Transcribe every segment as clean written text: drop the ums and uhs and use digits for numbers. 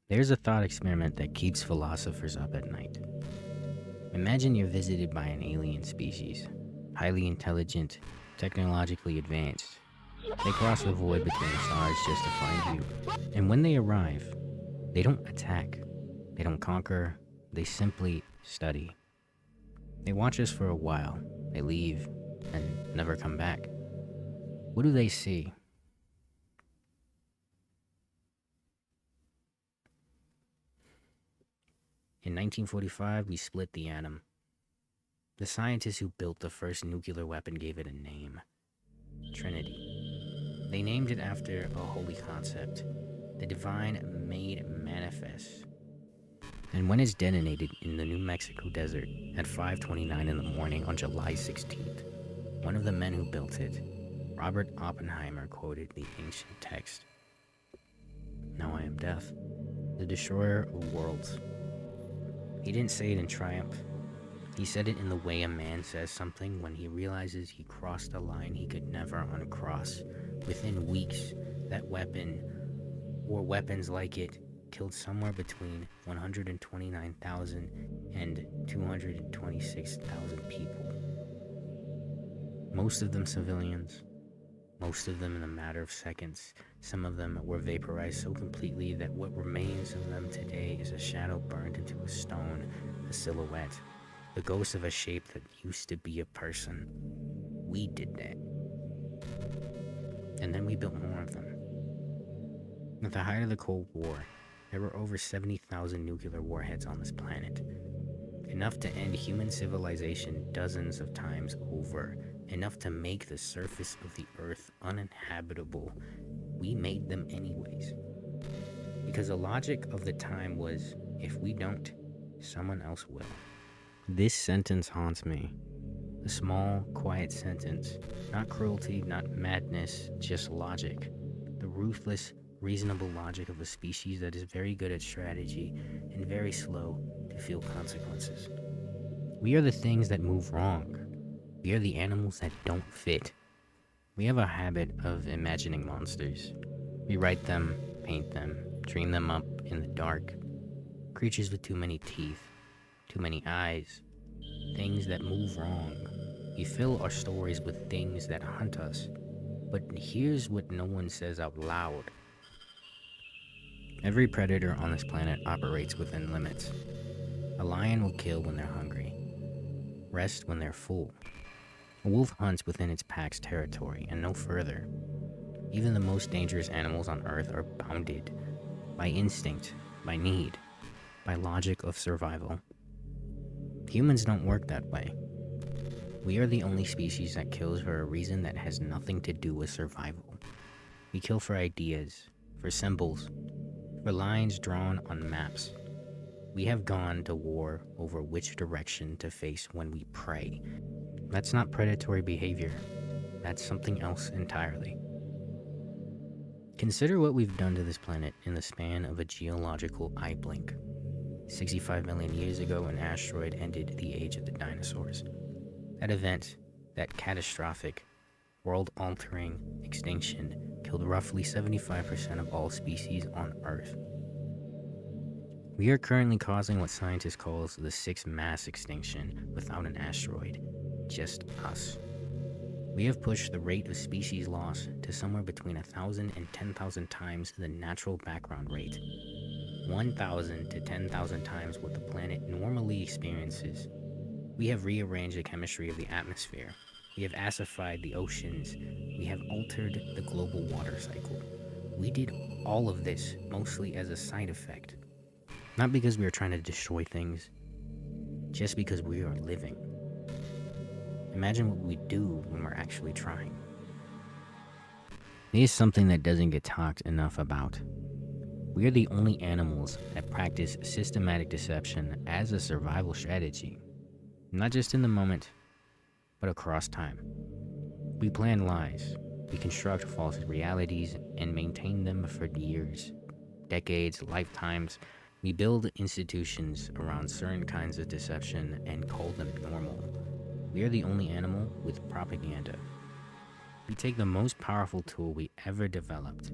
There's a thought experiment that keeps philosophers up at night. Imagine you're visited by an alien species, highly intelligent, technologically advanced. They cross the void between the stars just to find you. And when they arrive, they don't attack, they don't conquer, they simply study. They watch us for a while, they leave, and never come back. What do they see? In 1945, we split the atom. The scientists who built the first nuclear weapon gave it a name: Trinity. They named it after a holy concept, the divine made manifest. And when it's detonated in the New Mexico desert at 5:29 in the morning on July 16th, one of the men who built it, Robert Oppenheimer, quoted the ancient text: "Now I am death, the destroyer of worlds." He didn't say it in triumph. He said it in the way a man says something when he realizes he crossed a line he could never uncross. Within weeks, that weapon, or weapons like it, killed somewhere between 129,000 and 226,000 people. Most of them civilians, most of them in a matter of seconds. Some of them were vaporized so completely that what remains of them today is a shadow burned into a stone, a silhouette, the ghost of a shape that used to be a person. We did that. And then we built more of them. At the height of the Cold War, there were over 70,000 nuclear warheads on this planet. Enough to end human civilization dozens of times over. Enough to make the surface of the earth uninhabitable. We made them anyways. Because the logic of the time was, if we don't, someone else will. This sentence haunts me. A small, quiet sentence. Not cruelty, not madness, just logic. The ruthless, reasonable logic of a species that is very good at strategy and very slow to feel consequences. We are the things that move wrong. We are the animals that don't fit. We have a habit of imagining monsters. We write them, paint them, dream them up in the dark. Creatures with too many teeth, too many eyes, things that move wrong. We fill our stories with things that hunt us. But here's what no one says out loud. Every predator on this planet operates within limits. A lion will kill when they're hungry, rest when they're full. A wolf hunts within its pack's territory and no further. Even the most dangerous animals on Earth are bounded by instinct, by need, by logic of survival. Humans don't work that way. We are the only species that kills for a reason that has nothing to do with survival. We kill for ideas, for symbols, for lines drawn on maps. We have gone to war over which direction to face when we prey. That's not predatory behavior. That's something else entirely. Consider what we've done to this planet in the span of a geological eye blink. 65 million years ago, an asteroid ended the age of the dinosaurs. That event, that catastrophic, world-altering extinction, killed roughly 75% of all species on Earth. We are currently causing what scientists call the sixth mass extinction without an asteroid. Just us. We have pushed the rate of species loss to somewhere between 1,000 and 10,000 times the natural background rate. 1,000 to 10,000 times what the planet normally experiences. We have rearranged the chemistry of the atmosphere. We have acidified the oceans. We have altered the global water cycle. We did all of this mostly as a side effect. Not because we are trying to destroy things, just because we are living. Imagine what we do when we're actually trying. Here's something that doesn't get talked enough about. We are the only animals that practice systematic deception as a survival strategy. Not just in the moment, but across time. We plan lies, we construct false realities and maintain them for years, decades, lifetimes. We build institutions around certain kinds of deception and call them normal. We are the only animal with propaganda. We take the most powerful tool we ever developed,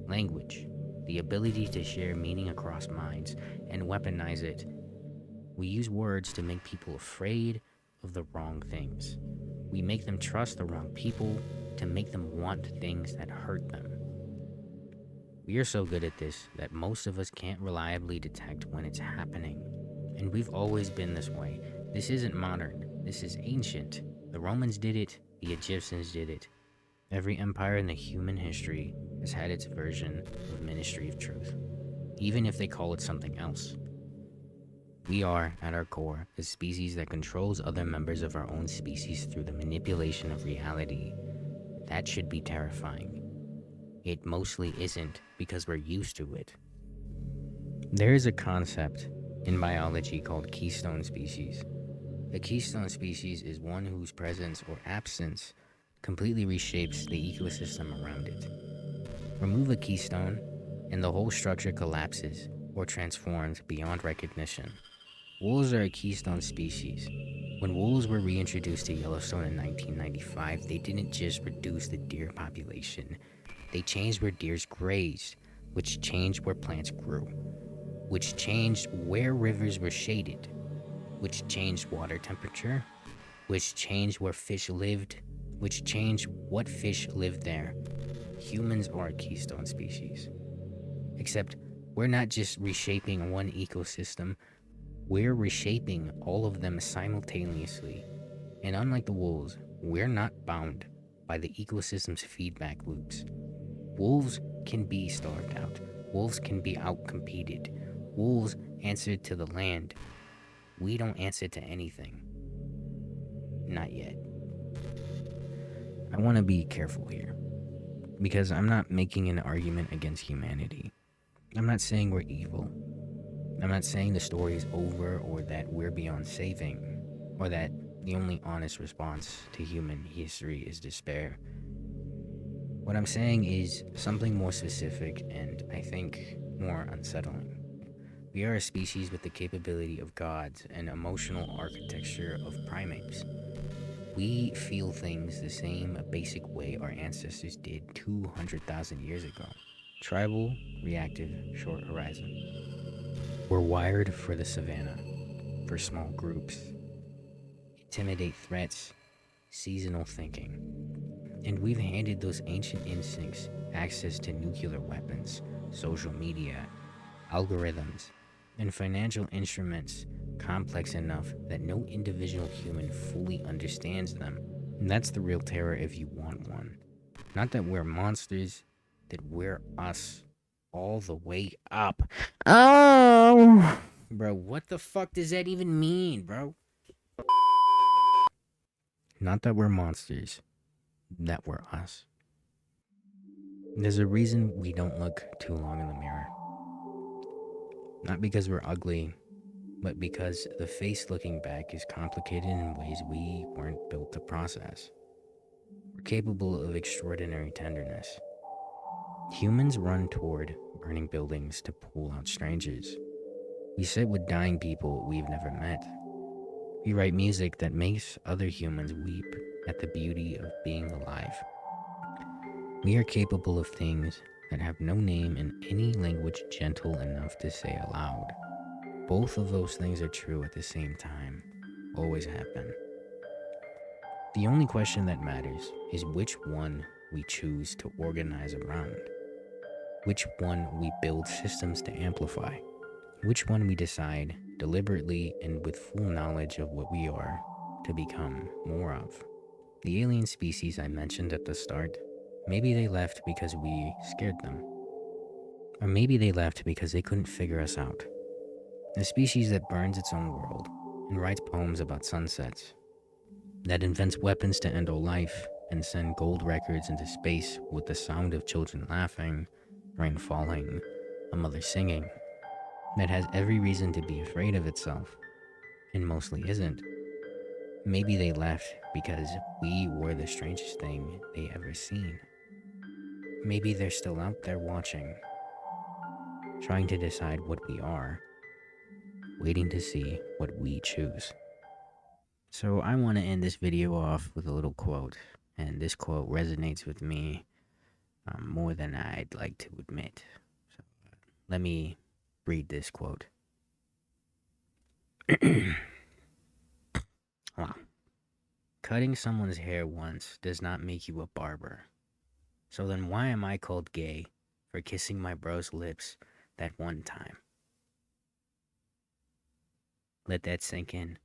language, the ability to share meaning across minds and weaponize it. We use words to make people afraid of the wrong things. We make them trust the wrong people to make them want things that hurt them. We are so good at this that most of us can't reliably detect when it's happening. And we've always been this way. This isn't modern, this is ancient. The Romans did it, the Egyptians did it. Every empire in the human history has had its version of Ministry of Truth, even if they call it something else. We are, at our core, a species that controls other members of our own species through the manipulation of reality. That should be terrifying. It mostly isn't because we're used to it. There is a concept in biology called keystone species. A keystone species is one whose presence or absence completely reshapes the ecosystem around it. Remove a keystone, and the whole structure collapses or transforms beyond recognition. Wolves are a keystone species. When wolves were reintroduced to Yellowstone in 1995, they didn't just reduce the deer population. They changed where deers grazed, which changed where plants grew, which changed where rivers were shaded, which changed water temperature, which changed where fish lived, which changed what fish lived there. Humans are a keystone species. Except we're not just reshaping one ecosystem, we're reshaping all of them simultaneously. And unlike the wolves, we're not bound by the ecosystem's feedback loops. Wolves can be starved out. Wolves can be outcompeted. Wolves answer to the land. We don't answer to anything. Not yet. I want to be careful here, because I'm not making an argument against humanity. I'm not saying we're evil. I'm not saying the story is over or that we're beyond saving, or that the only honest response to human history is despair. What I'm saying is something more specific and, I think, more unsettling. We are a species with the capability of gods and emotional architecture of primates. We feel things the same basic way our ancestors did 200,000 years ago. Tribal, reactive, short horizon. We're wired for the savannah, for small groups, intimidate threats, seasonal thinking. And we've handed those ancient instincts access to nuclear weapons, social media, algorithms, and financial instruments complex enough that no individual human fully understands them. And that's the real terror if you want one. Not that we're monsters, that we're us all the way up. Oh! Bro, what the fuck does that even mean, bro? Not that we're monsters, that we're us. There's a reason we don't look too long in the mirror. Not because we're ugly, but because the face looking back is complicated in ways we weren't built to process. We're capable of extraordinary tenderness. Humans run toward burning buildings to pull out strangers. We sit with dying people we've never met. We write music that makes other humans weep at the beauty of being alive. We are capable of things that have no name in any language gentle enough to say aloud. Both of those things are true at the same time, always have been. The only question that matters is which one we choose to organize around, which one we build systems to amplify, which one we decide, deliberately and with full knowledge of what we are, to become more of. The alien species I mentioned at the start, maybe they left because we scared them. Or maybe they left because they couldn't figure us out. A species that burns its own world and writes poems about sunsets, that invents weapons to end all life and send gold records into space with the sound of children laughing, rain falling, a mother singing, that has every reason to be afraid of itself, and mostly isn't. Maybe they left because we were the strangest thing they ever seen. Maybe they're still out there watching, trying to decide what we are, waiting to see what we choose. So I want to end this video off with a little quote, and this quote resonates with me more than I'd like to admit. So Let me read this quote. Wow. Cutting someone's hair once does not make you a barber. So then why am I called gay for kissing my bro's lips that one time? Let that sink in